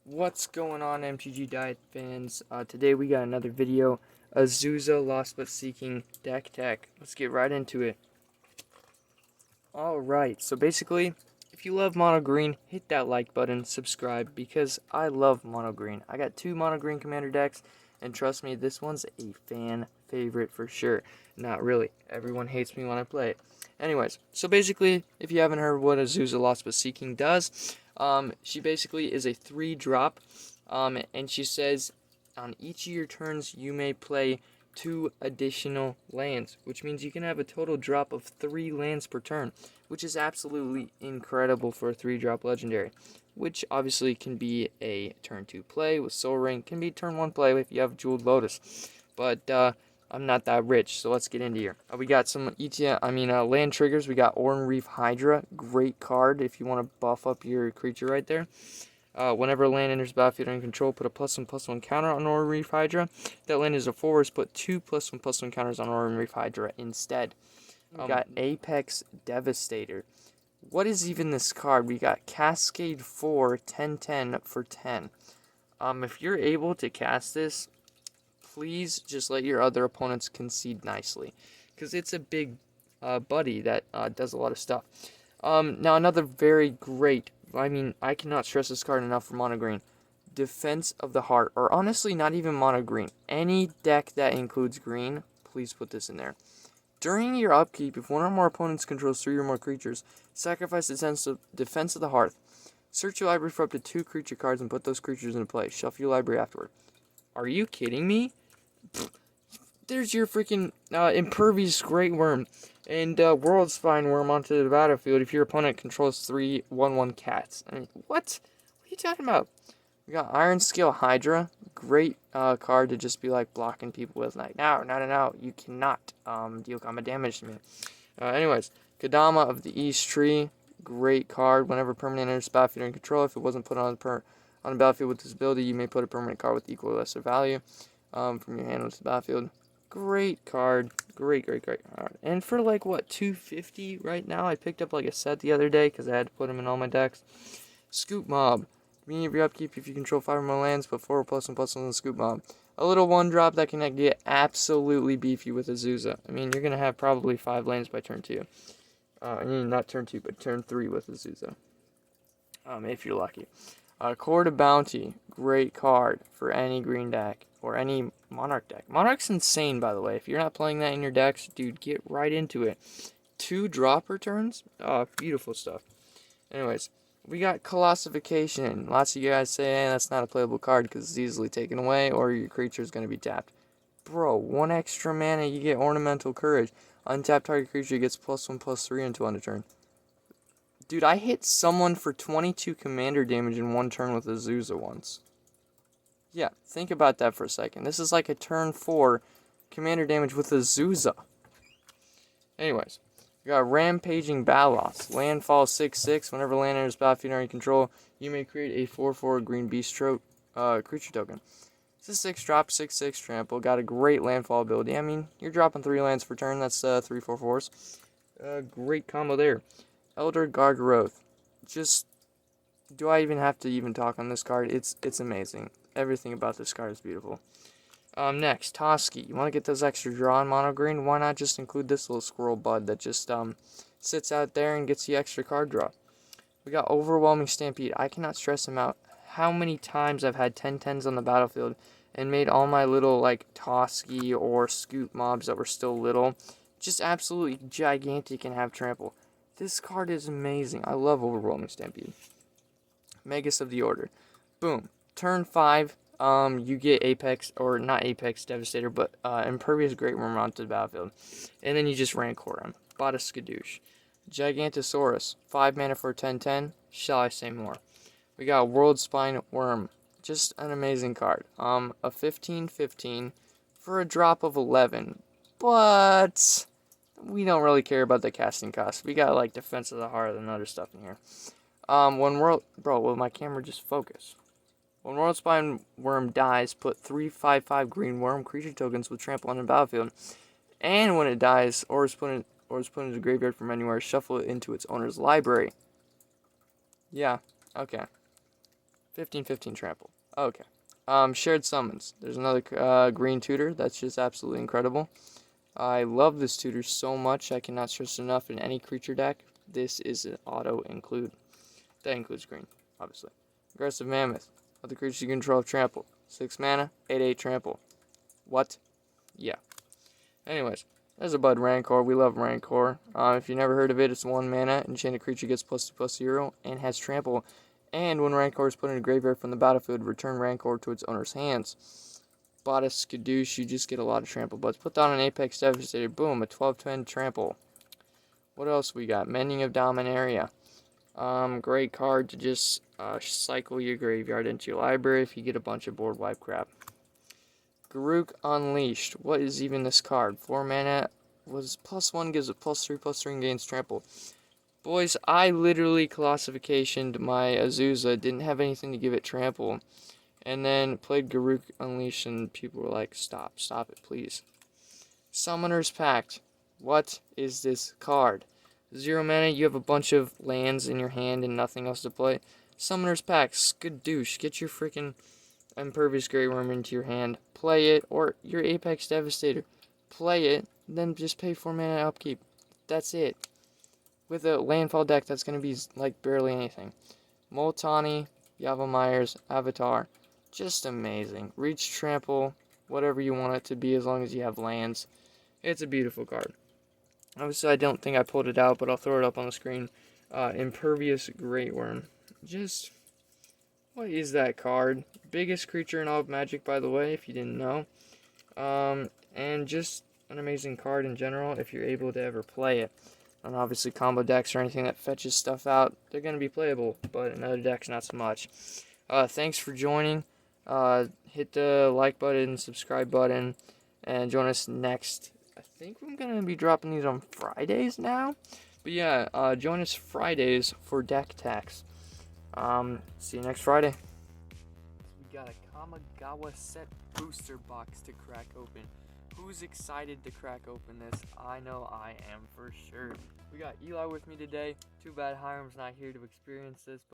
What's going on, MTG Diet fans? Today we got another video, Azusa Lost But Seeking Deck Tech. Let's get right into it. Alright, so basically, if you love mono green, hit that like button, subscribe, because I love mono green. I got 2 mono green commander decks, and trust me, this one's a fan favorite for sure. Not really. Everyone hates me when I play it. Anyways, so basically, if you haven't heard what Azusa Lost But Seeking does, she basically is a 3-drop, and she says on each of your turns you may play 2 additional lands, which means you can have a total drop of 3 lands per turn, which is absolutely incredible for a 3-drop legendary, which obviously can be a turn 2 play with Soul Ring, can be turn 1 play if you have Jeweled Lotus, but I'm not that rich, so let's get into here. We got some land triggers. We got Oran Reef Hydra, great card if you want to buff up your creature right there. Whenever land enters battlefield under control, put a +1/+1 counter on Oran Reef Hydra. If that land is a forest, put 2 +1/+1 counters on Oran Reef Hydra instead. We got Apex Devastator. What is even this card? We got Cascade 4, 10/10 for 10. If you're able to cast this, please just let your other opponents concede nicely, because it's a big buddy that does a lot of stuff. Now another very great, I cannot stress this card enough for mono green. Defense of the Heart, or honestly not even mono green. Any deck that includes green, please put this in there. During your upkeep, if one or more opponents controls 3 or more creatures, sacrifice Defense of the Heart. Search your library for up to 2 creature cards and put those creatures into play. Shuffle your library afterward. Are you kidding me? There's your freaking Impervious Great Worm and World Spine Worm onto the battlefield if your opponent controls 3 1/1 cats. I mean, what? What are you talking about? We got Iron Scale Hydra. Great card to just be like blocking people with. Like, no, you cannot deal combat damage to me. Anyways, Kadama of the East Tree. Great card. Whenever permanent enters battlefield under control, if it wasn't put on the battlefield with this ability, you may put a permanent card with equal or lesser value from your hand onto the battlefield. Great card. Great card. And for like, what, $250 right now? I picked up like a set the other day because I had to put them in all my decks. Scoop Mob. Beginning of your upkeep, if you control 5 or more lands, put 4 +1/+1 on the Scoop Mob. A little 1-drop that can get absolutely beefy with Azusa. I mean, you're going to have probably 5 lands by turn 2. Not turn 2, but turn 3 with Azusa. If you're lucky. Cord of Bounty, great card for any green deck or any Monarch deck. Monarch's insane, by the way. If you're not playing that in your decks, dude, get right into it. 2 drop returns, beautiful stuff. Anyways, we got Colossification. Lots of you guys say, hey, that's not a playable card because it's easily taken away or your creature is going to be tapped. Bro, 1 extra mana, you get Ornamental Courage. Untapped target creature gets +1/+3 until end of turn. Dude, I hit someone for 22 commander damage in 1 turn with Azusa once. Yeah, think about that for a second. This is like a turn 4 commander damage with Azusa. Anyways, we got Rampaging Balos. Landfall 6/6. Whenever land enters battlefield under your control, you may create a 4/4 green beast creature token. It's a 6-drop, 6/6 trample. Got a great landfall ability. I mean, you're dropping 3 lands per turn. That's 3 4/4s. Great combo there. Elder Gargaroth. Just, do I even have to even talk on this card? It's amazing. Everything about this card is beautiful. Next, Toski. You want to get those extra draw on mono green? Why not just include this little squirrel bud that just sits out there and gets the extra card draw? We got Overwhelming Stampede. I cannot stress him out. How many times I've had 10/10s on the battlefield and made all my little like Toski or Scoop mobs that were still little just absolutely gigantic and have trample. This card is amazing. I love Overwhelming Stampede. Magus of the Order. Boom. Turn 5, you get Apex, or not Apex Devastator, but Impervious Great Worm onto the battlefield. And then you just Rancor him. Bada Skadoosh. Gigantosaurus. 5 mana for 10/10. Shall I say more? We got World Spine Worm. Just an amazing card. A 15/15 for a drop of 11. But we don't really care about the casting cost. We got like Defense of the Heart and other stuff in here. Will my camera just focus? When World Spine Worm dies, put 3 5/5 green worm creature tokens with trample on the battlefield. And when it dies, or is put into the graveyard from anywhere, shuffle it into its owner's library. Yeah, okay. 15/15 trample. Okay. Shared summons. There's another green tutor. That's just absolutely incredible. I love this tutor so much. I cannot stress enough in any creature deck. This is an auto include. That includes green, obviously. Aggressive Mammoth. Other creatures you control have trample. 6 mana, 8/8 trample. What? Yeah. Anyways, there's a Bud Rancor. We love Rancor. If you never heard of it, it's 1 mana. Enchanted creature gets +2/+0 and has trample. And when Rancor is put in a graveyard from the battlefield, return Rancor to its owner's hands. Bada Skadoosh, you just get a lot of trample buds. Put down an Apex Devastator. Boom, a 12/10 trample. What else we got? Mending of Dominaria. Great card to just cycle your graveyard into your library if you get a bunch of board wipe crap. Garruk Unleashed. What is even this card? 4 mana. Was +1 gives it +3/+3 and gains trample. Boys, I literally classificationed my Azusa. Didn't have anything to give it trample. And then played Garruk Unleashed and people were like, stop it, please. Summoner's Pact. What is this card? 0 mana, you have a bunch of lands in your hand and nothing else to play. Summoner's Pact, skadoosh, get your freaking Impervious Grey Worm into your hand, play it, or your Apex Devastator, play it, then just pay 4 mana upkeep. That's it. With a landfall deck, that's going to be like barely anything. Moltani, Yavimaya, Avatar, just amazing. Reach, trample, whatever you want it to be as long as you have lands. It's a beautiful card. Obviously, I don't think I pulled it out, but I'll throw it up on the screen. Impervious Great Worm. Just, what is that card? Biggest creature in all of Magic, by the way, if you didn't know. And just an amazing card in general if you're able to ever play it. And obviously, combo decks or anything that fetches stuff out, they're going to be playable, but in other decks, not so much. Thanks for joining. Hit the like button, subscribe button, and join us next. I think I'm going to be dropping these on Fridays now. But yeah, join us Fridays for deck techs. See you next Friday. We got a Kamigawa set booster box to crack open. Who's excited to crack open this? I know I am for sure. We got Eli with me today. Too bad Hiram's not here to experience this.